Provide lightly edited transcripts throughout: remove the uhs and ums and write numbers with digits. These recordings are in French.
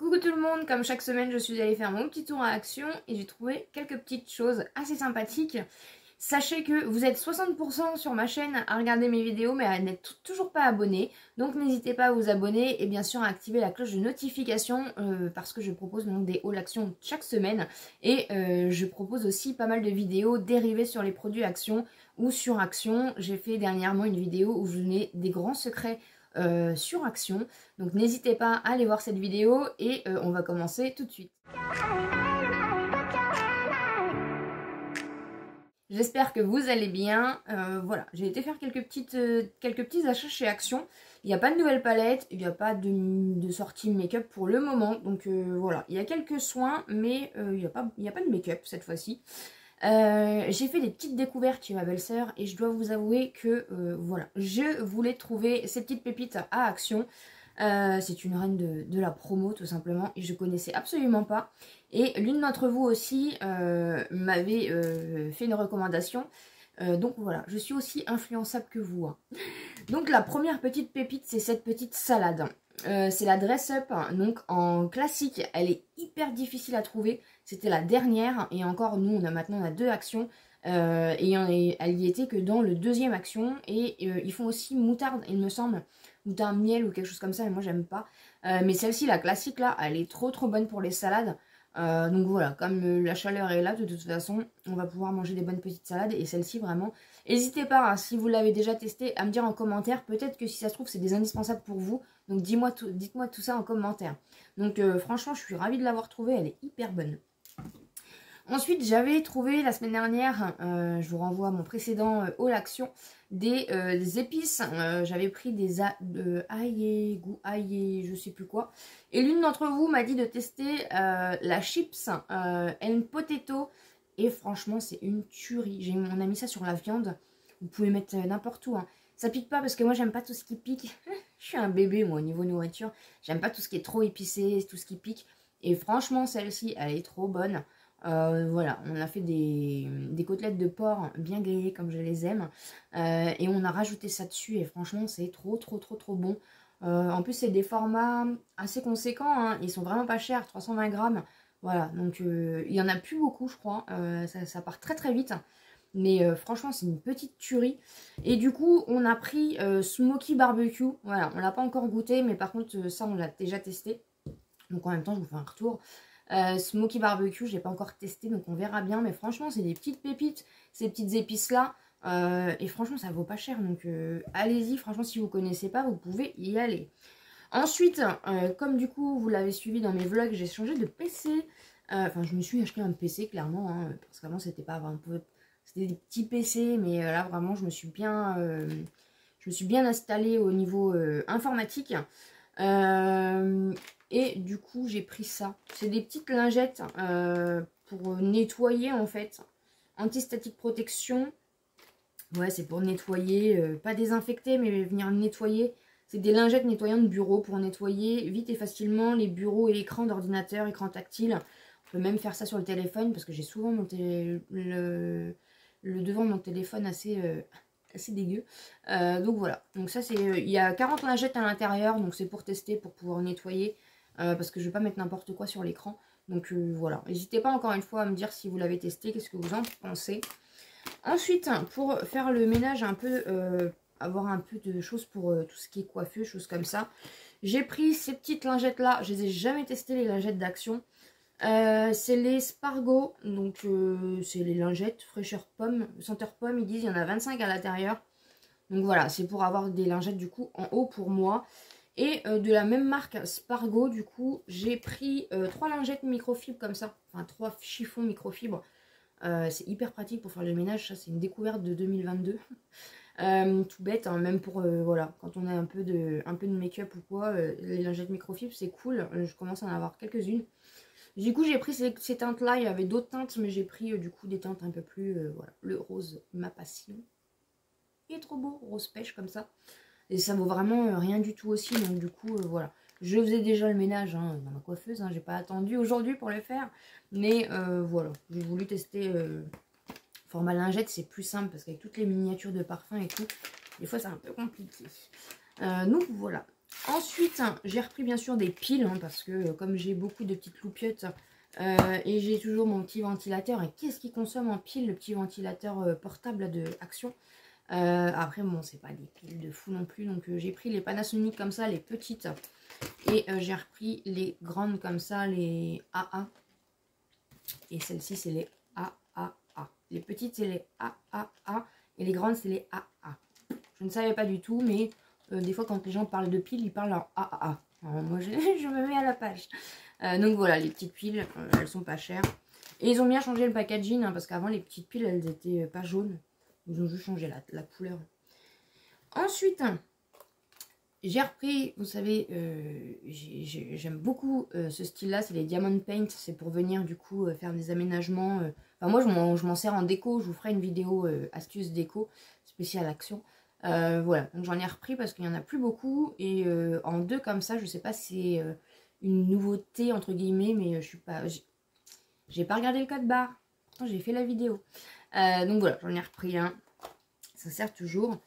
Coucou tout le monde, comme chaque semaine je suis allée faire mon petit tour à Action et j'ai trouvé quelques petites choses assez sympathiques. Sachez que vous êtes 60% sur ma chaîne à regarder mes vidéos mais à n'être toujours pas abonné. Donc n'hésitez pas à vous abonner et bien sûr à activer la cloche de notification parce que je propose donc des hauls Action chaque semaine. Et je propose aussi pas mal de vidéos dérivées sur les produits Action ou sur Action. J'ai fait dernièrement une vidéo où je donnais des grands secrets sur Action. Donc n'hésitez pas à aller voir cette vidéo et on va commencer tout de suite. J'espère que vous allez bien. Voilà, j'ai été faire quelques petits achats chez Action. Il n'y a pas de nouvelle palette, il n'y a pas de sortie make-up pour le moment. Donc voilà, il y a quelques soins, mais il n'y a pas de make-up cette fois-ci. J'ai fait des petites découvertes chez ma belle-sœur et je dois vous avouer que voilà, je voulais trouver ces petites pépites à Action. C'est une reine de la promo tout simplement et je connaissais absolument pas. Et l'une d'entre vous aussi m'avait fait une recommandation. Donc voilà, je suis aussi influençable que vous. Hein. Donc la première petite pépite, c'est cette petite salade. C'est la Dress Up, donc en classique, elle est hyper difficile à trouver. C'était la dernière et encore nous on a deux Actions. Et elle y était que dans le deuxième Action. Et ils font aussi moutarde, il me semble. Moutarde miel ou quelque chose comme ça, mais moi j'aime pas. Mais celle-ci, la classique là, elle est trop bonne pour les salades. Donc voilà, comme la chaleur est là, de toute façon, on va pouvoir manger des bonnes petites salades. Et celle-ci, vraiment, n'hésitez pas, hein, si vous l'avez déjà testé, à me dire en commentaire. Peut-être que si ça se trouve, c'est des indispensables pour vous. Donc dites-moi tout ça en commentaire. Donc franchement, je suis ravie de l'avoir trouvée, elle est hyper bonne. Ensuite, j'avais trouvé la semaine dernière, je vous renvoie à mon précédent haul Action, des épices. J'avais pris des ail, goût ail, je sais plus quoi. Et l'une d'entre vous m'a dit de tester la chips and potato. Et franchement, c'est une tuerie. On a mis ça sur la viande. Vous pouvez mettre n'importe où. Hein. Ça pique pas parce que moi, j'aime pas tout ce qui pique. Je suis un bébé, moi, au niveau nourriture. J'aime pas tout ce qui est trop épicé, tout ce qui pique. Et franchement, celle-ci, elle est trop bonne. Voilà, on a fait des côtelettes de porc bien grillées comme je les aime et on a rajouté ça dessus et franchement c'est trop bon. En plus c'est des formats assez conséquents, hein. Ils sont vraiment pas chers, 320 grammes. Voilà, donc il y en a plus beaucoup je crois, ça part très vite. Mais franchement c'est une petite tuerie. Et du coup on a pris Smoky Barbecue. Voilà, on l'a pas encore goûté mais par contre ça on l'a déjà testé. Donc en même temps je vous fais un retour. Smoky Barbecue, je n'ai pas encore testé, donc on verra bien. Mais franchement, c'est des petites pépites, ces petites épices-là. Et franchement, ça vaut pas cher. Donc allez-y, franchement, si vous ne connaissez pas, vous pouvez y aller. Ensuite, comme du coup, vous l'avez suivi dans mes vlogs, j'ai changé de PC. Enfin, je me suis acheté un PC, clairement. Hein, parce qu'avant, c'était pas... C'était des petits PC, mais là, vraiment, je me suis bien installée au niveau informatique. Et du coup j'ai pris ça. C'est des petites lingettes pour nettoyer en fait. Anti-statique protection. Ouais, c'est pour nettoyer, pas désinfecter mais venir nettoyer. C'est des lingettes nettoyantes de bureau pour nettoyer vite et facilement les bureaux et écrans d'ordinateur, écran tactile. On peut même faire ça sur le téléphone parce que j'ai souvent le devant de mon téléphone assez dégueu. Donc voilà, donc ça c'est, il y a 40 lingettes à l'intérieur, donc c'est pour tester, pour pouvoir nettoyer, parce que je vais pas mettre n'importe quoi sur l'écran. Donc voilà, n'hésitez pas encore une fois à me dire si vous l'avez testé, qu'est-ce que vous en pensez. Ensuite, pour faire le ménage un peu, avoir un peu de choses pour tout ce qui est coiffeuse, choses comme ça, j'ai pris ces petites lingettes là. Je les ai jamais testées, les lingettes d'Action. C'est les Spargo, donc c'est les lingettes fraîcheur pomme, senteur pomme, ils disent, il y en a 25 à l'intérieur. Donc voilà, c'est pour avoir des lingettes du coup en haut pour moi. Et de la même marque Spargo, du coup, j'ai pris 3 lingettes microfibres comme ça, enfin 3 chiffons microfibres. C'est hyper pratique pour faire le ménage, ça c'est une découverte de 2022. Tout bête, hein, même pour voilà, quand on a un peu de make-up ou quoi, les lingettes microfibres c'est cool, je commence à en avoir quelques-unes. Du coup j'ai pris ces teintes là, il y avait d'autres teintes mais j'ai pris du coup des teintes un peu plus, voilà, le rose, ma passion. Il est trop beau, rose pêche comme ça. Et ça vaut vraiment rien du tout aussi, donc du coup voilà. Je faisais déjà le ménage hein, dans ma coiffeuse, hein, j'ai pas attendu aujourd'hui pour le faire. Mais voilà, j'ai voulu tester format lingette, c'est plus simple parce qu'avec toutes les miniatures de parfum et tout, des fois c'est un peu compliqué. Donc voilà. Ensuite, j'ai repris bien sûr des piles, hein, parce que comme j'ai beaucoup de petites loupiottes, et j'ai toujours mon petit ventilateur. Et qu'est-ce qui consomme en pile, le petit ventilateur portable de Action. Après, bon, c'est pas des piles de fou non plus. Donc, j'ai pris les Panasonic comme ça, les petites. Et j'ai repris les grandes comme ça, les AA. Et celles-ci, c'est les AAA. Les petites, c'est les AAA. Et les grandes, c'est les AA. Je ne savais pas du tout, mais des fois, quand les gens parlent de piles, ils parlent en AAA. Alors, moi, je me mets à la page. Donc voilà, les petites piles, elles sont pas chères. Et ils ont bien changé le packaging, hein, parce qu'avant, les petites piles, elles étaient pas jaunes. Ils ont juste changé la couleur. Ensuite, j'ai repris, vous savez, j'aime beaucoup ce style-là, c'est les Diamond Paint. C'est pour venir du coup faire des aménagements. Enfin, moi, je m'en sers en déco. Je vous ferai une vidéo astuce déco spéciale Action. Voilà, donc j'en ai repris parce qu'il n'y en a plus beaucoup. Et en deux comme ça, je sais pas si c'est une nouveauté entre guillemets, mais je suis pas... J'ai pas regardé le code barre. J'ai fait la vidéo. Donc voilà, j'en ai repris un. Ça sert toujours.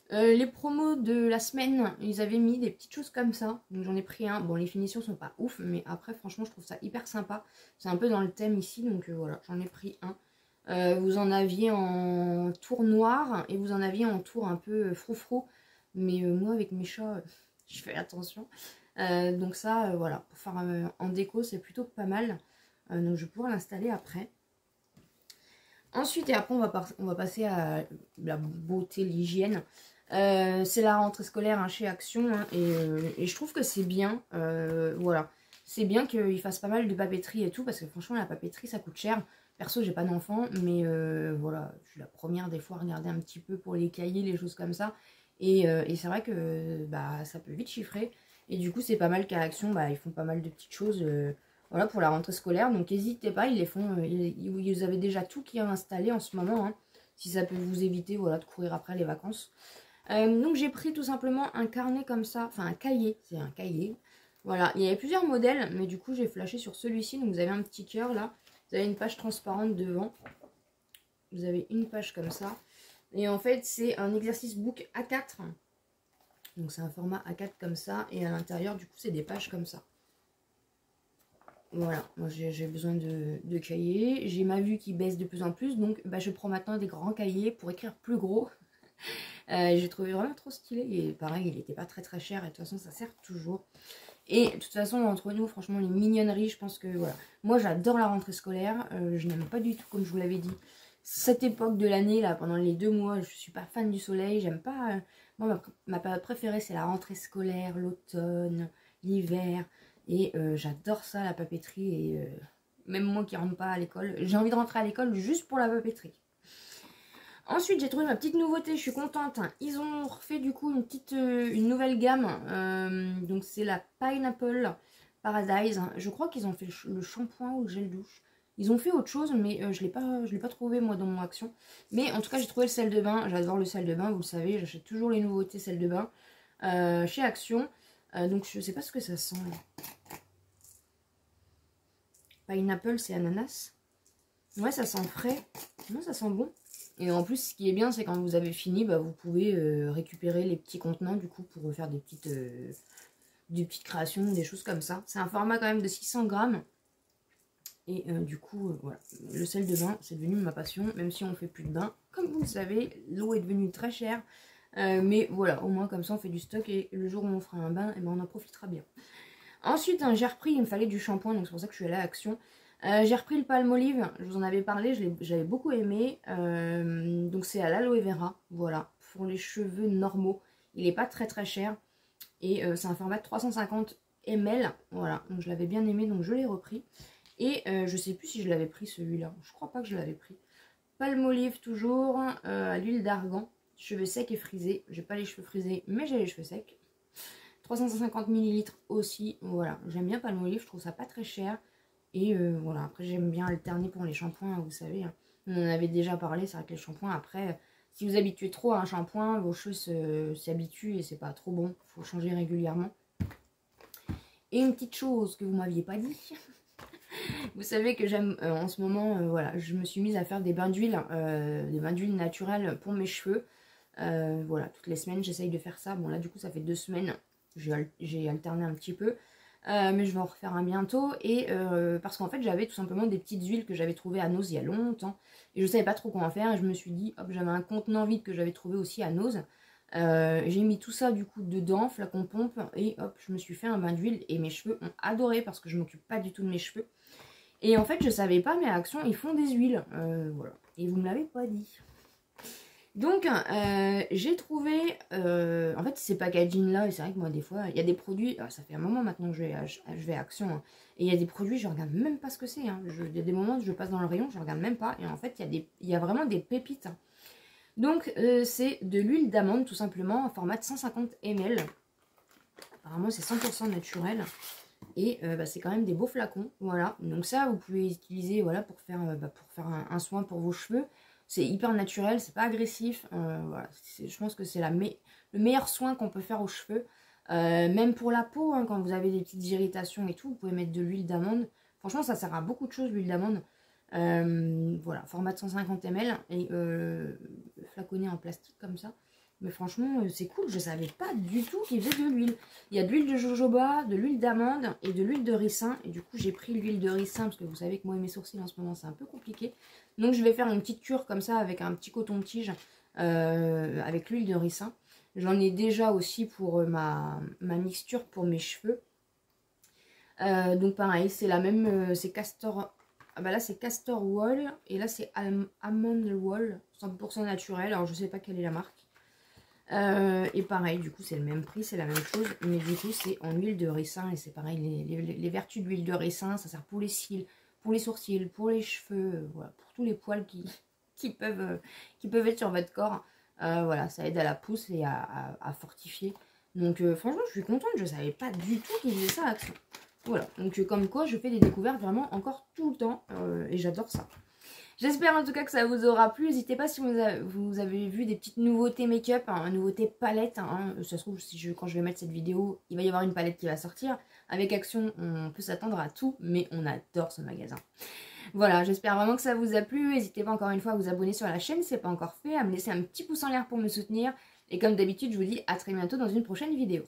Les promos de la semaine, ils avaient mis des petites choses comme ça. Donc j'en ai pris un. Bon, les finitions sont pas ouf, mais après, franchement, je trouve ça hyper sympa. C'est un peu dans le thème ici, donc voilà, j'en ai pris un. Vous en aviez en tour noir et vous en aviez en tour un peu froufrou. Mais moi, avec mes chats, je fais attention. Donc ça, voilà, pour faire en déco, c'est plutôt pas mal. Donc je vais pouvoir l'installer après. Ensuite, et après, on va passer à la beauté, l'hygiène. C'est la rentrée scolaire, hein, chez Action, hein, et je trouve que c'est bien. Voilà, c'est bien qu'ils fassent pas mal de papeterie et tout, parce que franchement, la papeterie, ça coûte cher. Perso, j'ai pas d'enfant, mais voilà, je suis la première des fois à regarder un petit peu pour les cahiers, les choses comme ça. Et c'est vrai que bah, ça peut vite chiffrer. Et du coup, c'est pas mal qu'à Action, bah, ils font pas mal de petites choses. Voilà, pour la rentrée scolaire, donc n'hésitez pas, ils les font, ils avaient déjà tout qui est installé en ce moment, hein, si ça peut vous éviter, voilà, de courir après les vacances. Donc j'ai pris tout simplement un carnet comme ça, enfin un cahier, c'est un cahier. Voilà, il y avait plusieurs modèles, mais du coup j'ai flashé sur celui-ci, donc vous avez un petit cœur là, vous avez une page transparente devant, vous avez une page comme ça, et en fait c'est un exercice book A4, donc c'est un format A4 comme ça, et à l'intérieur du coup c'est des pages comme ça. Voilà, moi j'ai besoin de cahiers. J'ai ma vue qui baisse de plus en plus, donc bah, je prends maintenant des grands cahiers pour écrire plus gros. J'ai trouvé vraiment trop stylé, et pareil, il n'était pas très très cher, et de toute façon ça sert toujours. Et de toute façon, entre nous, franchement, les mignonneries, je pense que voilà. Moi j'adore la rentrée scolaire, je n'aime pas du tout, comme je vous l'avais dit, cette époque de l'année, là, pendant les 2 mois, je suis pas fan du soleil, j'aime pas... moi, ma période préférée, c'est la rentrée scolaire, l'automne, l'hiver... Et j'adore ça, la papeterie, et même moi qui rentre pas à l'école, j'ai envie de rentrer à l'école juste pour la papeterie. Ensuite, j'ai trouvé ma petite nouveauté, je suis contente. Ils ont refait du coup une nouvelle gamme, donc c'est la Pineapple Paradise. Je crois qu'ils ont fait le shampoing ou le gel douche. Ils ont fait autre chose, mais je l'ai pas trouvé moi dans mon Action. Mais en tout cas, j'ai trouvé le sel de bain, j'adore le sel de bain, vous le savez, j'achète toujours les nouveautés sel de bain chez Action. Donc je sais pas ce que ça sent là. Pineapple, c'est ananas. Ouais, ça sent frais. Non, ça sent bon. Et en plus, ce qui est bien, c'est quand vous avez fini, bah, vous pouvez récupérer les petits contenants du coup pour faire des petites créations, des choses comme ça. C'est un format quand même de 600 grammes. Et du coup, voilà. Le sel de bain, c'est devenu ma passion, même si on fait plus de bain. Comme vous le savez, l'eau est devenue très chère. Mais voilà, au moins comme ça on fait du stock, et le jour où on fera un bain, et ben on en profitera bien. Ensuite, hein, j'ai repris, il me fallait du shampoing, donc c'est pour ça que je suis allée à Action. J'ai repris le Palmolive, je vous en avais parlé, j'avais beaucoup aimé. Donc c'est à l'aloe vera, voilà, pour les cheveux normaux. Il n'est pas très très cher, et c'est un format de 350 ml, voilà, donc je l'avais bien aimé, donc je l'ai repris. Et je sais plus si je l'avais pris celui-là, je crois pas que je l'avais pris. Palmolive toujours, à l'huile d'argan, cheveux secs et frisés. J'ai pas les cheveux frisés, mais j'ai les cheveux secs. 350 ml aussi, voilà, j'aime bien Palmolive, je trouve ça pas très cher. Et voilà, après j'aime bien alterner pour les shampoings, vous savez, hein. On en avait déjà parlé, c'est vrai que les shampoings, après, si vous habituez trop à un shampoing, vos cheveux s'y habituent et c'est pas trop bon, il faut changer régulièrement. Et une petite chose que vous m'aviez pas dit, vous savez que j'aime en ce moment, voilà, je me suis mise à faire des bains d'huile naturelles pour mes cheveux. Voilà, toutes les semaines j'essaye de faire ça. Bon là du coup ça fait 2 semaines j'ai alterné un petit peu. Mais je vais en refaire un bientôt. Et parce qu'en fait, j'avais tout simplement des petites huiles que j'avais trouvées à Nose il y a longtemps. Et je savais pas trop comment faire. Et je me suis dit, hop, j'avais un contenant vide que j'avais trouvé aussi à Nose. J'ai mis tout ça du coup dedans, flacon pompe. Et hop, je me suis fait un bain d'huile. Et mes cheveux ont adoré parce que je m'occupe pas du tout de mes cheveux. Et en fait, je savais pas, mais à Action, ils font des huiles. Voilà. Et vous me l'avez pas dit. Donc, j'ai trouvé, en fait, ces packaging-là, et c'est vrai que moi, des fois, il y a des produits, ça fait un moment maintenant que je vais à Action, hein, et il y a des produits, je regarde même pas ce que c'est. Hein, il y a des moments où je passe dans le rayon, je regarde même pas, et en fait, il y a vraiment des pépites. Hein. Donc, c'est de l'huile d'amande, tout simplement, en format de 150 ml. Apparemment, c'est 100% naturel. Et c'est quand même des beaux flacons, voilà. Donc ça, vous pouvez utiliser, voilà, pour faire un soin pour vos cheveux. C'est hyper naturel, c'est pas agressif. Voilà, je pense que c'est le meilleur soin qu'on peut faire aux cheveux. Même pour la peau, hein, quand vous avez des petites irritations et tout, vous pouvez mettre de l'huile d'amande. Franchement, ça sert à beaucoup de choses, l'huile d'amande. Voilà, format de 150 ml et flaconné en plastique comme ça. Mais franchement, c'est cool, je savais pas du tout qu'il y avait de l'huile. Il y a de l'huile de jojoba, de l'huile d'amande et de l'huile de ricin. Et du coup, j'ai pris l'huile de ricin parce que vous savez que moi et mes sourcils en ce moment, c'est un peu compliqué. Donc, je vais faire une petite cure comme ça avec un petit coton-tige avec l'huile de ricin. J'en ai déjà aussi pour ma mixture pour mes cheveux. Donc, pareil, c'est la même, c'est castor... Ah bah là, c'est castor oil et là, c'est almond oil, 100% naturel. Alors, je sais pas quelle est la marque. Et pareil, du coup, c'est le même prix, c'est la même chose. Mais du coup, c'est en huile de ricin. Et c'est pareil, les vertus de l'huile de ricin, ça sert pour les cils, pour les sourcils, pour les cheveux, voilà, pour tous les poils qui peuvent être sur votre corps. Voilà, ça aide à la pousse et à fortifier. Donc, franchement, je suis contente. Je savais pas du tout qu'ils faisaient ça à Action. Voilà, donc comme quoi, je fais des découvertes vraiment encore tout le temps. Et j'adore ça. J'espère en tout cas que ça vous aura plu. N'hésitez pas si vous avez vu des petites nouveautés make-up, hein, nouveautés palette. Hein. Ça se trouve, quand je vais mettre cette vidéo, il va y avoir une palette qui va sortir. Avec Action, on peut s'attendre à tout, mais on adore ce magasin. Voilà, j'espère vraiment que ça vous a plu. N'hésitez pas encore une fois à vous abonner sur la chaîne si ce n'est pas encore fait, à me laisser un petit pouce en l'air pour me soutenir. Et comme d'habitude, je vous dis à très bientôt dans une prochaine vidéo.